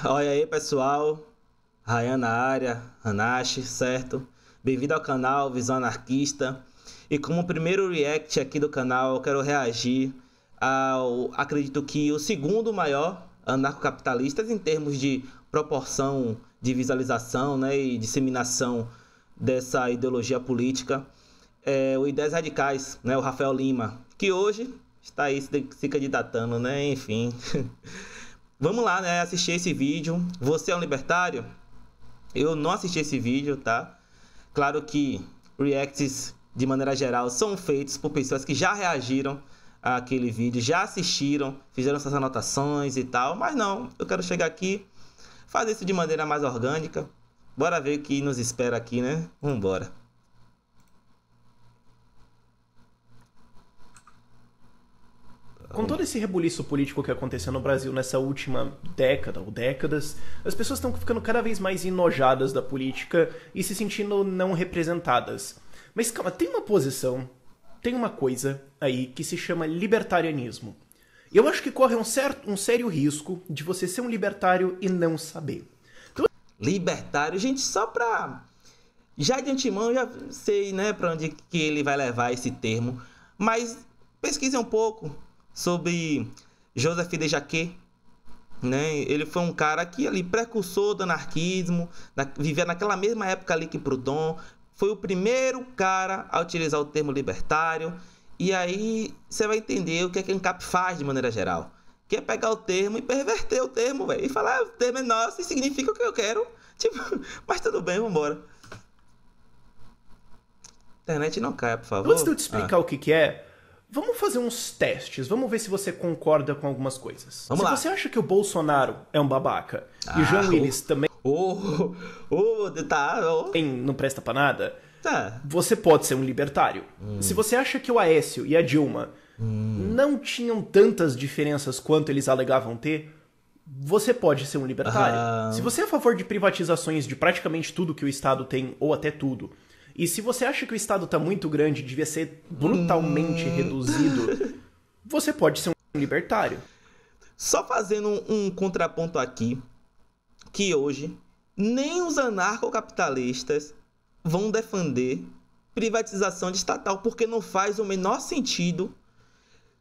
Olha aí, pessoal. Ryan na área, Hanashi, certo? Bem-vindo ao canal Visão Anarquista. E como primeiro react aqui do canal, eu quero reagir ao, acredito que o segundo maior anarcocapitalistas em termos de proporção de visualização, né, e disseminação dessa ideologia política, o Ideias Radicais, né, o Rafael Lima, que hoje está aí se candidatando, né, enfim. Vamos lá, né, assistir esse vídeo. Você é um libertário? Eu não assisti esse vídeo, tá? Claro que reacts, de maneira geral, são feitos por pessoas que já reagiram àquele vídeo, já assistiram, fizeram suas anotações e tal, mas não, eu quero chegar aqui, fazer isso de maneira mais orgânica. Bora ver o que nos espera aqui, né? Vambora. Com todo esse rebuliço político que aconteceu no Brasil nessa última década ou décadas, as pessoas estão ficando cada vez mais enojadas da política e se sentindo não representadas. Mas calma, tem uma posição, tem uma coisa aí que se chama libertarianismo. E eu acho que corre um sério risco de você ser um libertário e não saber. Então... Libertário, gente, só pra... Já de antemão, já sei, né, pra onde que ele vai levar esse termo, mas pesquise um pouco sobre Joseph de Jacquet, né? Ele foi um cara que ali precursor do anarquismo, vivia naquela mesma época ali que Proudhon, foi o primeiro cara a utilizar o termo libertário. E aí você vai entender o que é que a ANCAP faz de maneira geral, que é pegar o termo e perverter o termo, velho, e falar, o termo é nosso e significa o que eu quero, tipo, mas tudo bem, vambora. Internet não cai, por favor. Antes de eu te explicar o que é, vamos fazer uns testes, vamos ver se você concorda com algumas coisas. Vamos lá. Se você acha que o Bolsonaro é um babaca e o João Willis também não presta pra nada, você pode ser um libertário. Se você acha que o Aécio e a Dilma não tinham tantas diferenças quanto eles alegavam ter, você pode ser um libertário. Se você é a favor de privatizações de praticamente tudo que o Estado tem, ou até tudo, e se você acha que o Estado está muito grande e devia ser brutalmente reduzido, você pode ser um libertário. Só fazendo um contraponto aqui, que hoje nem os anarcocapitalistas vão defender privatização de estatal, porque não faz o menor sentido.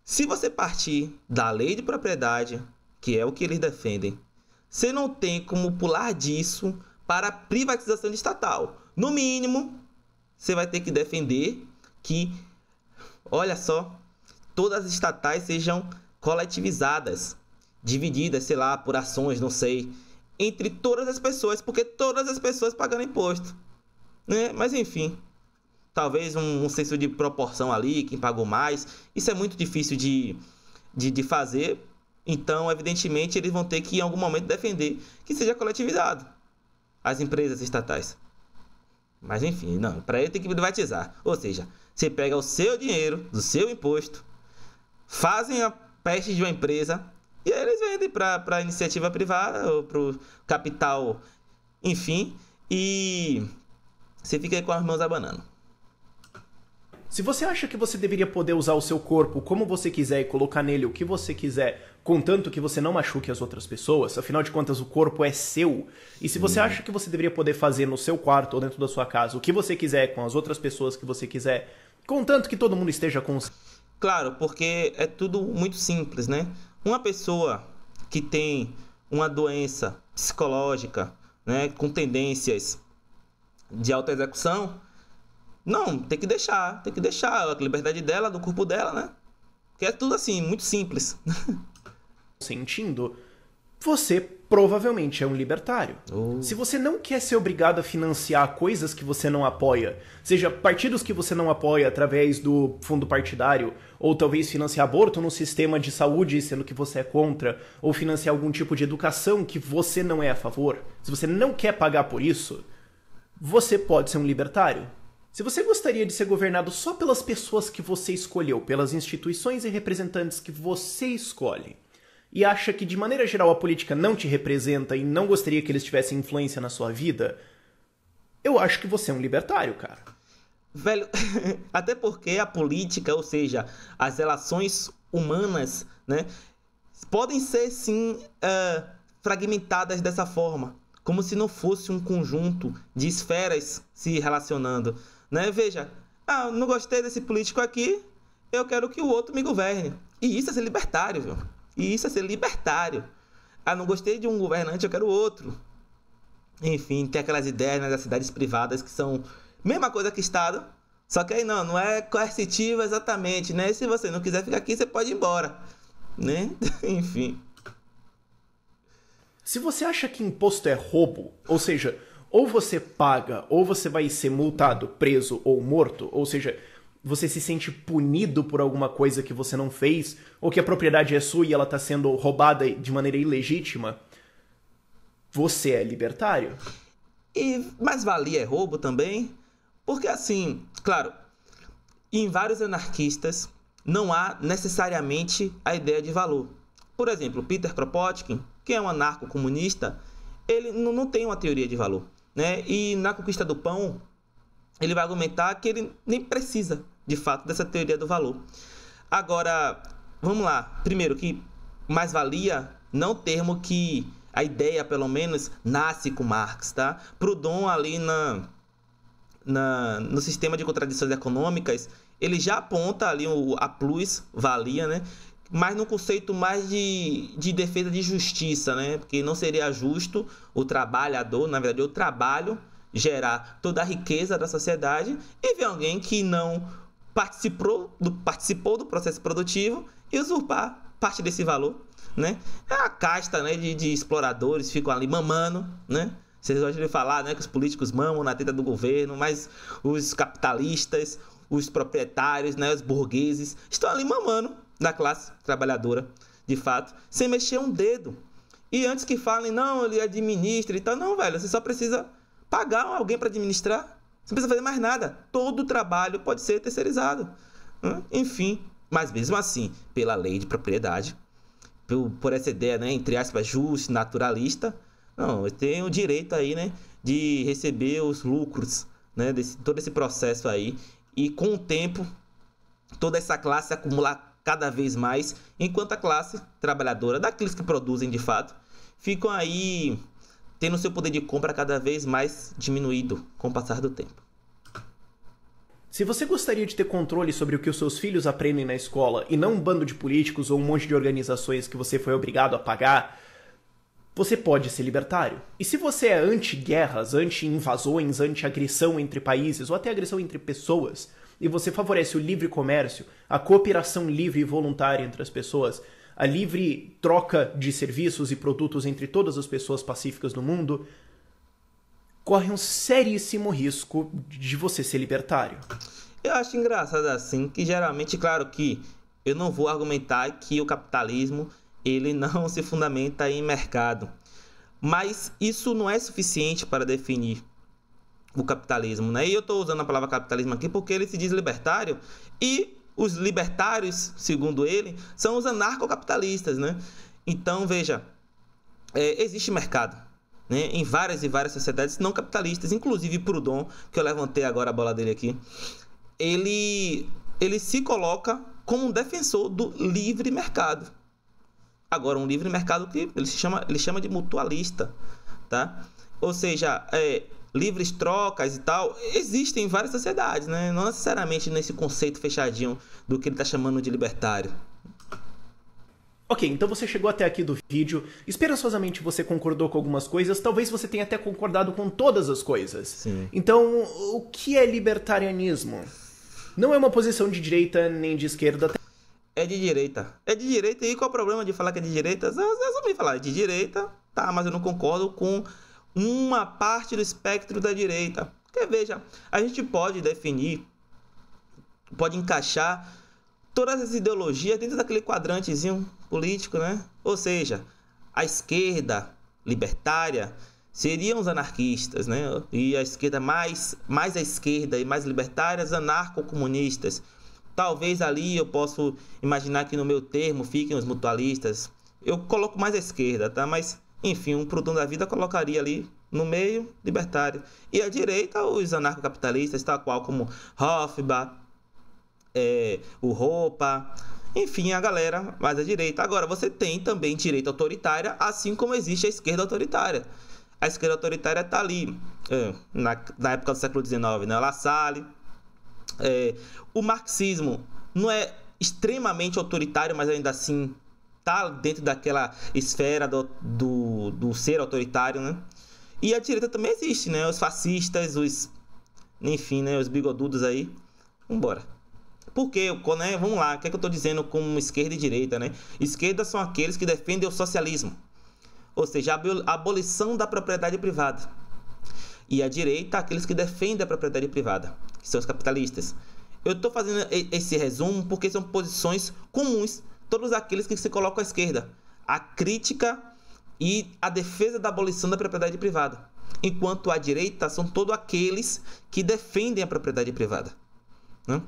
Se você partir da lei de propriedade, que é o que eles defendem, você não tem como pular disso para a privatização de estatal. No mínimo, você vai ter que defender que, olha só, todas as estatais sejam coletivizadas, divididas, sei lá, por ações, não sei, entre todas as pessoas, porque todas as pessoas pagando imposto, né? Mas enfim, talvez um senso de proporção ali, quem pagou mais, isso é muito difícil de fazer, então evidentemente eles vão ter que em algum momento defender que seja coletivizado as empresas estatais. Mas enfim, não, para ele tem que privatizar. Ou seja, você pega o seu dinheiro, do seu imposto, fazem a peste de uma empresa e aí eles vendem para a iniciativa privada ou para o capital, enfim, e você fica aí com as mãos abanando. Se você acha que você deveria poder usar o seu corpo como você quiser e colocar nele o que você quiser, contanto que você não machuque as outras pessoas, afinal de contas o corpo é seu, e se você acha que você deveria poder fazer no seu quarto ou dentro da sua casa o que você quiser com as outras pessoas que você quiser, contanto que todo mundo esteja com... Claro, porque é tudo muito simples, né? Uma pessoa que tem uma doença psicológica, né, com tendências de autoexecução, não, tem que deixar a liberdade dela, do corpo dela, né? Que é tudo assim, muito simples. Sentindo, você provavelmente é um libertário. Se você não quer ser obrigado a financiar coisas que você não apoia, seja partidos que você não apoia através do fundo partidário, ou talvez financiar aborto no sistema de saúde, sendo que você é contra, ou financiar algum tipo de educação que você não é a favor, se você não quer pagar por isso, você pode ser um libertário. Se você gostaria de ser governado só pelas pessoas que você escolheu, pelas instituições e representantes que você escolhe, e acha que de maneira geral a política não te representa e não gostaria que eles tivessem influência na sua vida, eu acho que você é um libertário, cara. Velho, até porque a política, ou seja, as relações humanas, né, podem ser sim fragmentadas dessa forma, como se não fosse um conjunto de esferas se relacionando, né? Veja, não gostei desse político aqui, eu quero que o outro me governe. E isso é ser libertário, viu? E isso é ser libertário. Não gostei de um governante, eu quero outro. Enfim, tem aquelas ideias, né, das cidades privadas que são mesma coisa que Estado, só que aí não é coercitiva exatamente, né? Se você não quiser ficar aqui, você pode ir embora, né? Enfim. Se você acha que imposto é roubo, ou seja, ou você paga, ou você vai ser multado, preso ou morto, ou seja, você se sente punido por alguma coisa que você não fez, ou que a propriedade é sua e ela está sendo roubada de maneira ilegítima, você é libertário. E mais-valia é roubo também? Porque assim, claro, em vários anarquistas não há necessariamente a ideia de valor. Por exemplo, Peter Kropotkin, que é um anarco-comunista, ele não tem uma teoria de valor, né? E na Conquista do Pão, ele vai argumentar que ele nem precisa, de fato, dessa teoria do valor. Agora, vamos lá. Primeiro, que mais-valia não termo que a ideia, pelo menos, nasce com Marx, tá? Proudhon, ali no sistema de contradições econômicas, ele já aponta ali a plus-valia, né? Mas no conceito mais de defesa de justiça, né? Porque não seria justo o trabalhador, na verdade, o trabalho gerar toda a riqueza da sociedade e ver alguém que não participou do processo produtivo e usurpar parte desse valor, né? É a casta, né, de exploradores ficam ali mamando, né? Vocês gostam de falar, né, que os políticos mamam na teta do governo, mas os capitalistas, os proprietários, né, os burgueses estão ali mamando da classe trabalhadora, de fato, sem mexer um dedo. E antes que falem, não, ele administra e tal, não, velho, você só precisa pagar alguém para administrar. Você não precisa fazer mais nada. Todo o trabalho pode ser terceirizado. Enfim, mas mesmo assim, pela lei de propriedade, por essa ideia, né, entre aspas, justa, naturalista, não, eu tenho o direito aí, né, de receber os lucros, né, todo esse processo aí. E com o tempo, toda essa classe acumular cada vez mais, enquanto a classe trabalhadora, daqueles que produzem de fato, ficam aí tendo seu poder de compra cada vez mais diminuído com o passar do tempo. Se você gostaria de ter controle sobre o que os seus filhos aprendem na escola e não um bando de políticos ou um monte de organizações que você foi obrigado a pagar, você pode ser libertário. E se você é anti-guerras, anti-invasões, anti-agressão entre países ou até agressão entre pessoas, e você favorece o livre comércio, a cooperação livre e voluntária entre as pessoas, a livre troca de serviços e produtos entre todas as pessoas pacíficas do mundo, corre um seríssimo risco de você ser libertário. Eu acho engraçado assim, que geralmente, claro que eu não vou argumentar que o capitalismo ele não se fundamenta em mercado, mas isso não é suficiente para definir o capitalismo, né? E eu estou usando a palavra capitalismo aqui porque ele se diz libertário e os libertários, segundo ele, são os anarcocapitalistas, né? Então, veja, existe mercado, né? Em várias e várias sociedades não capitalistas, inclusive Proudhon, que eu levantei agora a bola dele aqui, ele se coloca como um defensor do livre mercado. Agora, um livre mercado que ele chama de mutualista, tá? Ou seja, livres trocas e tal, existem em várias sociedades, né? Não necessariamente nesse conceito fechadinho do que ele está chamando de libertário. Ok, então você chegou até aqui do vídeo, esperançosamente você concordou com algumas coisas, talvez você tenha até concordado com todas as coisas. Sim. Então, o que é libertarianismo? Não é uma posição de direita nem de esquerda. É de direita. É de direita, e qual é o problema de falar que é de direita? Eu só me falar de direita, tá, mas eu não concordo com uma parte do espectro da direita. Porque, veja, a gente pode definir, pode encaixar todas as ideologias dentro daquele quadrantezinho político, né? Ou seja, a esquerda libertária seriam os anarquistas, né? E a esquerda mais à esquerda e mais libertária, os anarco-comunistas. Talvez ali eu posso imaginar que no meu termo fiquem os mutualistas. Eu coloco mais à esquerda, tá? Mas, enfim, um Proudhon da vida colocaria ali no meio libertário. E à direita, os anarcocapitalistas, tal qual como Hofbauer, o Ropa, Enfim, a galera mais à direita. Agora, você tem também direita autoritária, assim como existe a esquerda autoritária. A esquerda autoritária está ali, na época do século XIX, né? La Salle. O marxismo não é extremamente autoritário, mas ainda assim está dentro daquela esfera do ser autoritário, né? E a direita também existe, né? Os fascistas, enfim, né? Os bigodudos aí. Vambora. Porque, né? Vamos lá, o que é que eu estou dizendo como esquerda e direita, né? Esquerda são aqueles que defendem o socialismo, ou seja, a abolição da propriedade privada. E a direita, aqueles que defendem a propriedade privada, que são os capitalistas. Eu estou fazendo esse resumo porque são posições comuns, todos aqueles que se colocam à esquerda. A crítica e a defesa da abolição da propriedade privada. Enquanto a direita são todos aqueles que defendem a propriedade privada, né?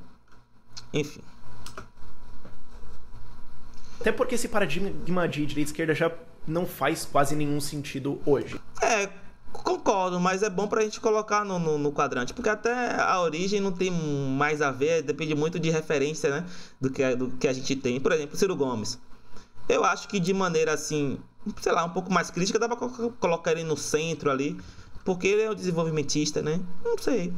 Enfim. Até porque esse paradigma de direita e esquerda já não faz quase nenhum sentido hoje. Concordo, mas é bom pra gente colocar no quadrante, porque até a origem não tem mais a ver, depende muito de referência, né, do que a gente tem. Por exemplo, Ciro Gomes. Eu acho que de maneira assim, sei lá, um pouco mais crítica, dá pra colocar ele no centro ali, porque ele é um desenvolvimentista, né? Não sei.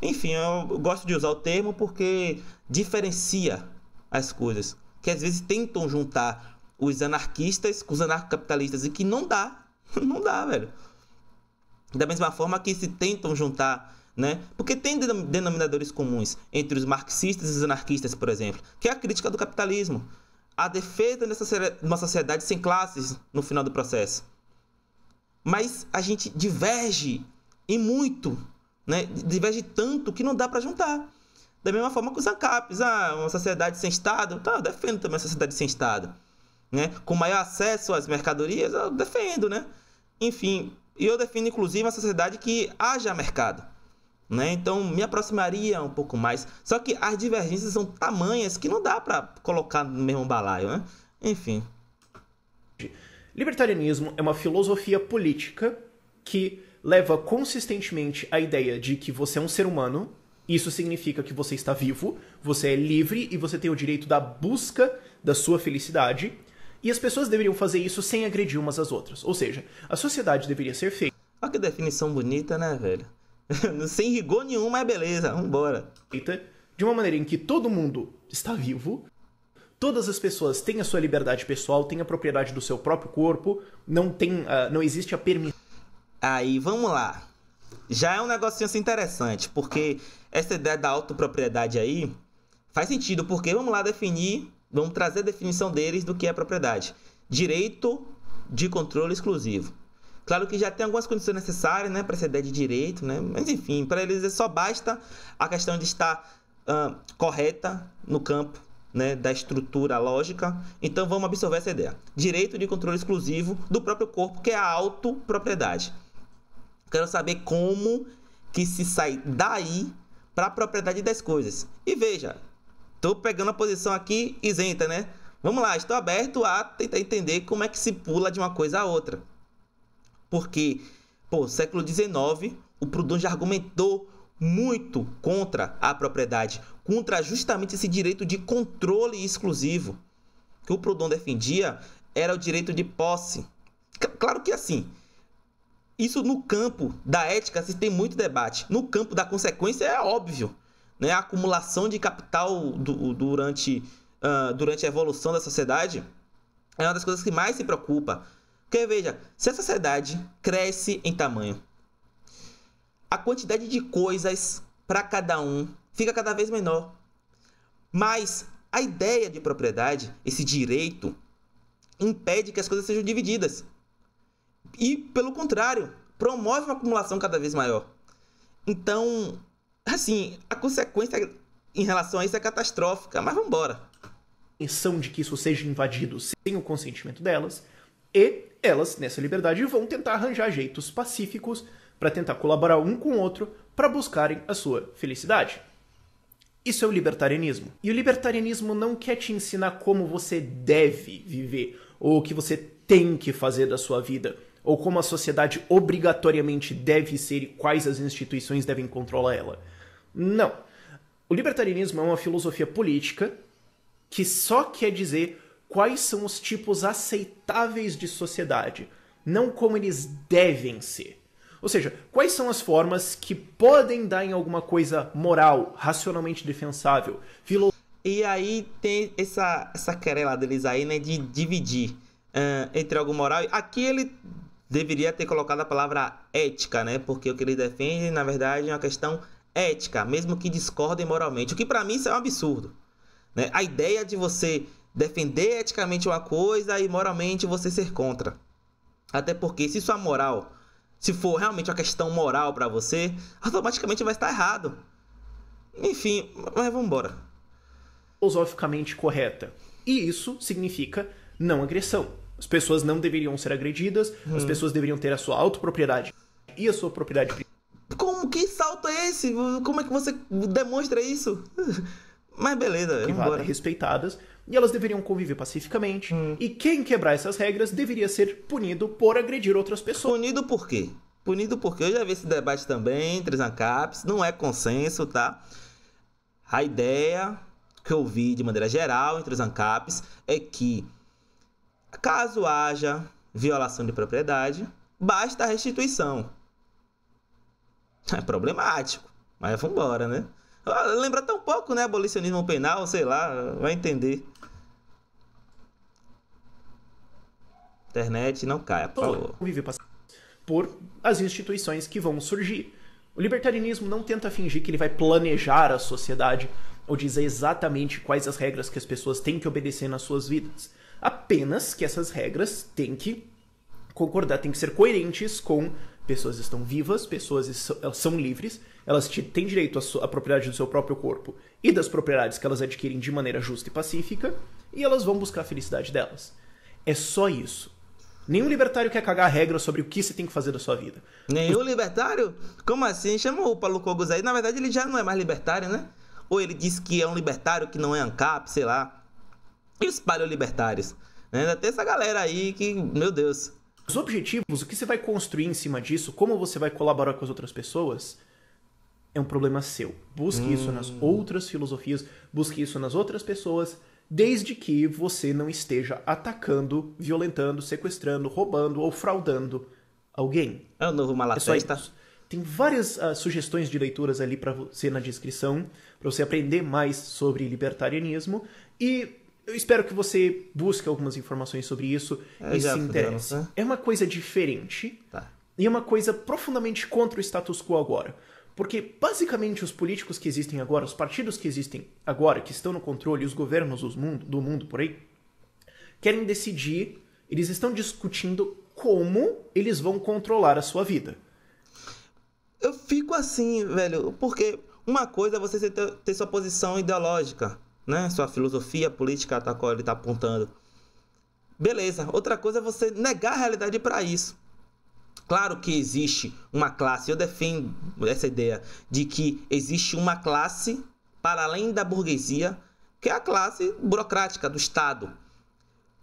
Enfim, eu gosto de usar o termo porque diferencia as coisas, que às vezes tentam juntar os anarquistas com os anarcocapitalistas e que não dá, velho. Da mesma forma que se tentam juntar, né? Porque tem denominadores comuns entre os marxistas e os anarquistas, por exemplo, que é a crítica do capitalismo, a defesa de uma sociedade sem classes no final do processo. Mas a gente diverge em muito, né? Diverge tanto que não dá para juntar. Da mesma forma que os ANCAPs, uma sociedade sem Estado, eu defendo também a sociedade sem Estado, né? Com maior acesso às mercadorias, eu defendo, né? Enfim, e eu defendo inclusive uma sociedade que haja mercado, né? Então me aproximaria um pouco mais. Só que as divergências são tamanhas que não dá para colocar no mesmo balaio, né? Enfim. Libertarianismo é uma filosofia política que leva consistentemente a ideia de que você é um ser humano. Isso significa que você está vivo, você é livre e você tem o direito da busca da sua felicidade. E as pessoas deveriam fazer isso sem agredir umas às outras. Ou seja, a sociedade deveria ser feita... Olha que definição bonita, né, velho? Sem rigor nenhum, mas beleza, vambora. De uma maneira em que todo mundo está vivo, todas as pessoas têm a sua liberdade pessoal, têm a propriedade do seu próprio corpo, não existe a permissão... Aí, vamos lá. Já é um negocinho assim interessante, porque essa ideia da autopropriedade aí faz sentido, porque vamos lá vamos trazer a definição deles do que é propriedade. Direito de controle exclusivo. Claro que já tem algumas condições necessárias, né, para essa ideia de direito, né? Mas enfim, para eles só basta a questão de estar correta no campo, né, da estrutura lógica. Então vamos absorver essa ideia. Direito de controle exclusivo do próprio corpo, que é a autopropriedade. Quero saber como que se sai daí para a propriedade das coisas. E veja, estou pegando a posição aqui isenta, né? Vamos lá, estou aberto a tentar entender como é que se pula de uma coisa a outra. Porque, século XIX, o Proudhon já argumentou muito contra a propriedade, contra justamente esse direito de controle exclusivo. O que o Proudhon defendia era o direito de posse. Claro que assim, isso no campo da ética se tem muito debate. No campo da consequência é óbvio, né? A acumulação de capital durante a evolução da sociedade é uma das coisas que mais se preocupa. Porque veja, se a sociedade cresce em tamanho, a quantidade de coisas para cada um fica cada vez menor. Mas a ideia de propriedade, esse direito, impede que as coisas sejam divididas. E, pelo contrário, promove uma acumulação cada vez maior. Então, assim, a consequência em relação a isso é catastrófica, mas vamos embora. Intenção de que isso seja invadido sem o consentimento delas, e elas, nessa liberdade, vão tentar arranjar jeitos pacíficos para tentar colaborar um com o outro para buscarem a sua felicidade. Isso é o libertarianismo. E o libertarianismo não quer te ensinar como você deve viver, ou o que você tem que fazer da sua vida, ou como a sociedade obrigatoriamente deve ser e quais as instituições devem controlar ela. Não. O libertarianismo é uma filosofia política que só quer dizer quais são os tipos aceitáveis de sociedade, não como eles devem ser. Ou seja, quais são as formas que podem dar em alguma coisa moral, racionalmente defensável, E aí tem essa querela deles aí, né, de dividir entre algo moral. Aqui ele deveria ter colocado a palavra ética, né, porque o que ele defende, na verdade, é uma questão ética, mesmo que discordem moralmente. O que pra mim isso é um absurdo, né? A ideia de você defender eticamente uma coisa e moralmente você ser contra. Até porque se sua moral, se for realmente uma questão moral pra você, automaticamente vai estar errado. Enfim, mas vamos embora. Filosoficamente correta. E isso significa não agressão. As pessoas não deveriam ser agredidas, as pessoas deveriam ter a sua autopropriedade e a sua propriedade privada. Como que salto é esse? Como é que você demonstra isso? Mas beleza, vamos embora. Respeitadas, e elas deveriam conviver pacificamente. E quem quebrar essas regras deveria ser punido por agredir outras pessoas. Punido por quê? Punido porque eu já vi esse debate também entre os ANCAPs, não é consenso, tá? A ideia que eu vi de maneira geral entre os ANCAPs é que, caso haja violação de propriedade, basta a restituição. É problemático, mas vamos embora, né? Lembra tão pouco, né? Abolicionismo penal, sei lá, vai entender. Internet não caia, por favor. Por as instituições que vão surgir. O libertarianismo não tenta fingir que ele vai planejar a sociedade ou dizer exatamente quais as regras que as pessoas têm que obedecer nas suas vidas. Apenas que essas regras têm que concordar, têm que ser coerentes com pessoas estão vivas, pessoas elas são livres, elas têm direito à propriedade do seu próprio corpo e das propriedades que elas adquirem de maneira justa e pacífica, e elas vão buscar a felicidade delas. É só isso. Nenhum libertário quer cagar regra sobre o que você tem que fazer da sua vida. Nenhum libertário? Como assim? Chama o Paulo Cogos aí. Na verdade, ele já não é mais libertário, né? Ou ele diz que é um libertário que não é ANCAP, sei lá. E os paleolibertários? Ainda tem essa galera aí que, meu Deus. Os objetivos, o que você vai construir em cima disso, como você vai colaborar com as outras pessoas, é um problema seu. Busque isso nas outras filosofias, busque isso nas outras pessoas, desde que você não esteja atacando, violentando, sequestrando, roubando ou fraudando alguém. É o novo Malatesta. Tem várias sugestões de leituras ali para você na descrição, para você aprender mais sobre libertarianismo, e eu espero que você busque algumas informações sobre isso e se interesse. É uma coisa diferente, e é uma coisa profundamente contra o status quo agora. Porque, basicamente, os políticos que existem agora, os partidos que existem agora, que estão no controle, os governos do mundo por aí, querem decidir, eles estão discutindo como eles vão controlar a sua vida. Eu fico assim, velho, porque uma coisa é você ter sua posição ideológica, né? Sua filosofia política a qual ele está apontando. Beleza. Outra coisa é você negar a realidade para isso. Claro que existe uma classe, eu defendo essa ideia de que existe uma classe para além da burguesia, que é a classe burocrática do Estado.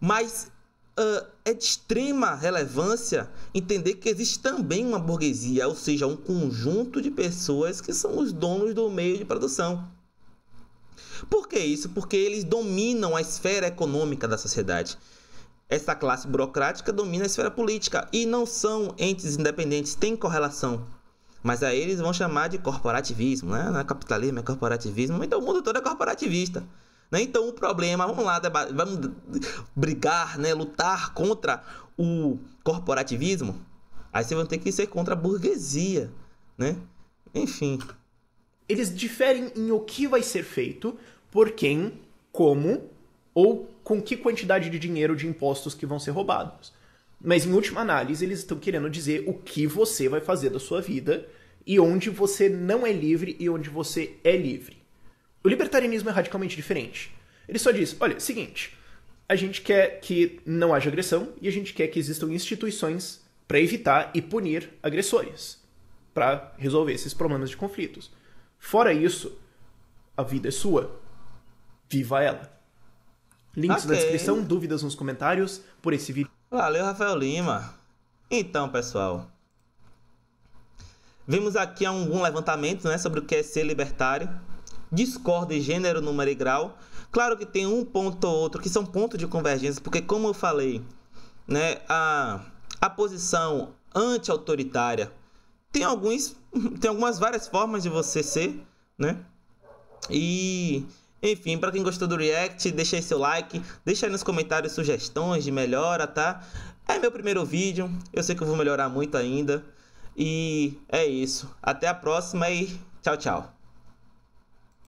Mas é de extrema relevância entender que existe também uma burguesia, ou seja, um conjunto de pessoas que são os donos do meio de produção. Por que isso? Porque eles dominam a esfera econômica da sociedade. Essa classe burocrática domina a esfera política e não são entes independentes, tem correlação. Mas aí eles vão chamar de corporativismo, né? Não é capitalismo, é corporativismo. Então o mundo todo é corporativista. Né? Então o problema, vamos lá, vamos brigar, né? Lutar contra o corporativismo. Aí vocês vão ter que ser contra a burguesia, né? Enfim. Eles diferem em o que vai ser feito, por quem, como ou com que quantidade de dinheiro de impostos que vão ser roubados. Mas, em última análise, eles estão querendo dizer o que você vai fazer da sua vida e onde você não é livre e onde você é livre. O libertarianismo é radicalmente diferente. Ele só diz, olha, seguinte, a gente quer que não haja agressão e a gente quer que existam instituições para evitar e punir agressores, para resolver esses problemas de conflitos. Fora isso, a vida é sua. Viva ela. Links na descrição, dúvidas nos comentários por esse vídeo. Valeu, Rafael Lima. Então, pessoal, vimos aqui um levantamento, né, sobre o que é ser libertário. discorda em gênero, número e grau. Claro que tem um ponto ou outro que são pontos de convergência, porque como eu falei, né, a posição anti-autoritária tem algumas várias formas de você ser, né? E, enfim, para quem gostou do React, deixa aí seu like, deixa aí nos comentários sugestões de melhora, tá? É meu primeiro vídeo, eu sei que eu vou melhorar muito ainda. E é isso. Até a próxima e tchau, tchau.